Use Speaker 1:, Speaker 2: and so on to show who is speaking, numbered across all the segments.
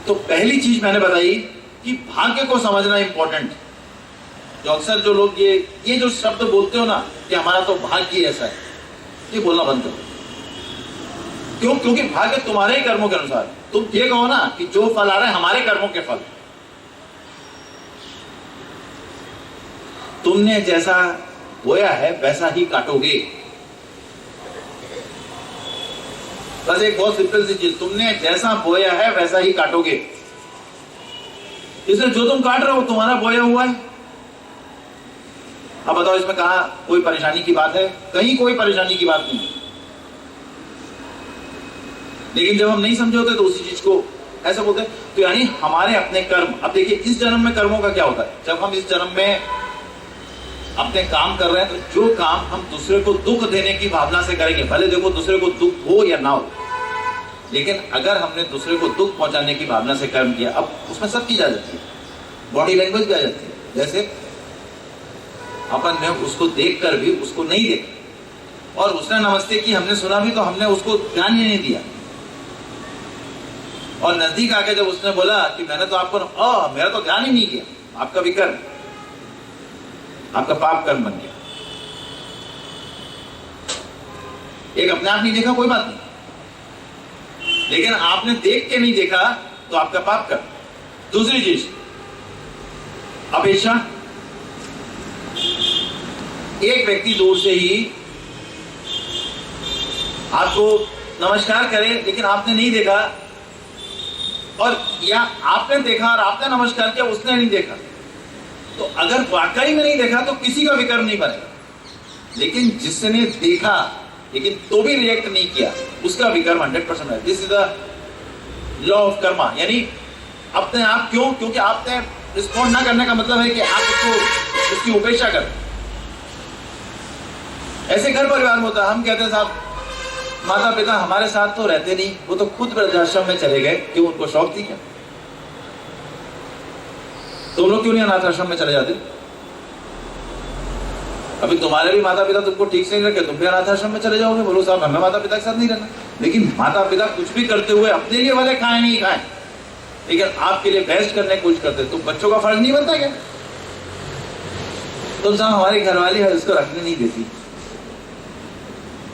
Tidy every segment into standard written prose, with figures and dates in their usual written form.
Speaker 1: तो पहली चीज मैंने बताई कि भाग्य को समझना इंपॉर्टेंट। जो अक्सर जो लोग ये जो शब्द बोलते हो ना कि हमारा तो भाग्य ऐसा है, ये बोलना बंद करो। क्यों? क्योंकि भाग्य तुम्हारे ही कर्मों के अनुसार। तुम ये कहो ना कि जो फल आ रहे हैं हमारे कर्मों के फल। तुमने जैसा बोया है वैसा ही काटोगे। बस एक बहुत सिंपल सी चीज, तुमने जैसा बोया है वैसा ही काटोगे। इसलिए जो तुम काट रहे हो तुम्हारा बोया हुआ है। अब बताओ इसमें कहा कोई परेशानी की बात है? कहीं कोई परेशानी की बात नहीं। लेकिन जब हम नहीं समझे होते तो उसी चीज को ऐसा बोलते हैं। तो यानी हमारे अपने कर्म, अब देखिए इस जन्म में कर्मों का क्या होता है। जब हम इस जन्म में अपने काम कर रहे हैं तो जो काम हम दूसरे को दुख देने की भावना से करेंगे, भले देखो दूसरे को दुख हो या ना हो, लेकिन अगर हमने दूसरे को दुख पहुंचाने की भावना से कर्म किया, अब उसमें सब चीज आ जाती है, बॉडी लैंग्वेज भी आ जाती है। जैसे अपन ने उसको देखकर भी उसको नहीं देखा और उसने नमस्ते की, हमने सुना भी तो हमने उसको ध्यान ही नहीं दिया। और नजदीक आके जब उसने बोला कि मैंने तो आपको मेरा तो ध्यान ही नहीं किया, आपका भी कर्म, आपका पाप कर्म बन गया। एक अपने आप नहीं देखा कोई बात नहीं, लेकिन आपने देख के नहीं देखा तो आपका पाप कर्म। दूसरी चीज अपेक्षा। एक व्यक्ति दूर से ही आपको नमस्कार करे लेकिन आपने नहीं देखा, और या आपने देखा और आपने नमस्कार किया उसने नहीं देखा, तो अगर वाकई में नहीं देखा तो किसी का विकर्म नहीं बनेगा। लेकिन जिसने देखा लेकिन तो भी रिएक्ट नहीं किया उसका विकर्म 100% है। This is the law of Karma. यानी अपने आप क्यों? क्योंकि आपने रिस्पॉन्ड ना करने का मतलब है कि आप उसकी उपेक्षा कर। ऐसे घर परिवार में होता है। हम कहते हैं साहब माता पिता हमारे साथ तो रहते नहीं, वो तो खुद वृद्धाश्रम में चले गए। क्यों? उनको शौक थी क्या? तुम लोग क्यों नहीं अनाथ आश्रम में चले जाते? अभी तुम्हारे भी माता पिता तुमको ठीक से नहीं रखे, तुम भी अनाथ आश्रम में चले जाओगे। बोलो साहब हमें माता पिता के साथ नहीं रहना। लेकिन माता पिता कुछ भी करते हुए अपने लिए भले खाए नहीं खाए, लेकिन आपके लिए बेस्ट करने की कोशिश करते। तुम बच्चों का फर्ज नहीं बनता क्या? तुम साहब हमारी घरवाली है उसको रखने नहीं देती,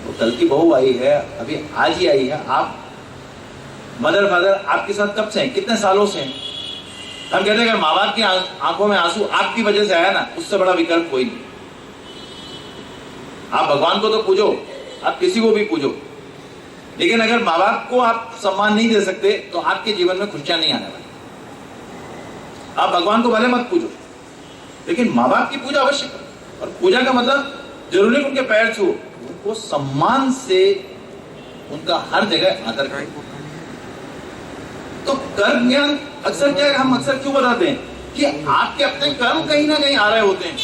Speaker 1: वो कल की बहू आई है, अभी आज ही आई है। आप मदर फादर आपके साथ कब से हैं? कितने सालों से हैं? हम कहते हैं अगर माँ बाप की आंखों में आंसू आपकी वजह से आया ना, उससे बड़ा विकल्प कोई नहीं। आप भगवान को तो पूजो, आप किसी को भी पूजो, लेकिन अगर माँ बाप को आप सम्मान नहीं दे सकते तो आपके जीवन में खुशियां नहीं आने वाली। आप भगवान को भले मत पूजो, लेकिन माँ बाप की पूजा अवश्य करो। और पूजा का मतलब जरूरी उनके पैर छुओ, उनको सम्मान से उनका हर जगह आदर करो। तो कर्म ज्ञान अक्सर क्या है, हम अक्सर क्यों बताते हैं कि आपके अपने कर्म कहीं ना कहीं आ रहे होते हैं।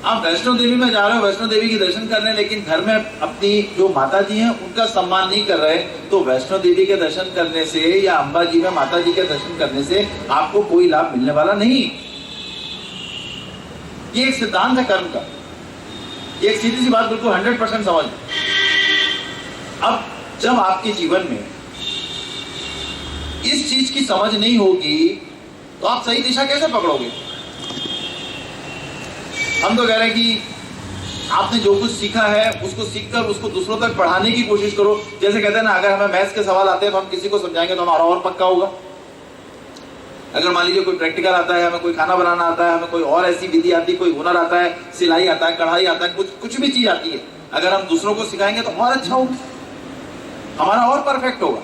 Speaker 1: आप वैष्णो देवी में जा रहे हो वैष्णो देवी के दर्शन करने, लेकिन घर में अपनी जो माता जी हैं उनका सम्मान नहीं कर रहे, तो वैष्णो देवी के दर्शन करने से या अंबा जी में माता जी के दर्शन करने से आपको कोई लाभ मिलने वाला नहीं। ये एक सिद्धांत है कर्म का। ये एक सीधी सी बात बिल्कुल 100% समझ। अब जब आपके जीवन में इस चीज की समझ नहीं होगी तो आप सही दिशा कैसे पकड़ोगे? हम तो कह रहे हैं कि आपने जो कुछ सीखा है उसको सीखकर उसको दूसरों तक पढ़ाने की कोशिश करो। जैसे कहते हैं ना, अगर हमें मैथ्स के सवाल आते हैं तो हम किसी को समझाएंगे तो हमारा और पक्का होगा। अगर मान लीजिए कोई प्रैक्टिकल आता है, हमें कोई खाना बनाना आता है, हमें कोई और ऐसी विधि आती है, कोई हुनर आता है, सिलाई आता है, कढ़ाई आता है, कुछ भी चीज आती है, अगर हम दूसरों को सिखाएंगे तो और अच्छा होगा, हमारा और परफेक्ट होगा।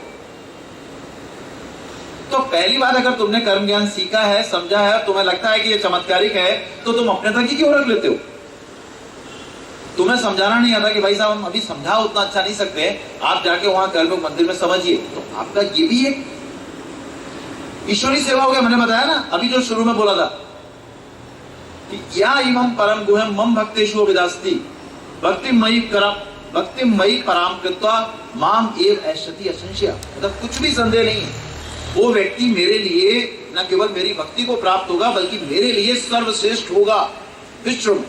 Speaker 1: तो पहली बात, अगर तुमने कर्म ज्ञान सीखा है, समझा है, तुम्हें लगता है कि ये चमत्कारिक है, तो तुम अपने तक ही क्यों रख लेते हो? तुम्हें समझाना नहीं आता कि भाई साहब हम अभी समझा उतना अच्छा नहीं सकते, आप जाके वहां कर्म मंदिर में समझिए, तो आपका ये भी एक ईश्वरी सेवा हो गया। मैंने बताया ना अभी जो शुरू में बोला था कि या इमं परम गुह्यम मम भक्तेषु विदास्ति भक्ति मयि पराम कृत्वा माम एव ऐष्यति असंशय। मतलब कुछ भी संदेह नहीं है, वो व्यक्ति मेरे लिए न केवल मेरी भक्ति को प्राप्त होगा बल्कि मेरे लिए सर्वश्रेष्ठ होगा विश्व में।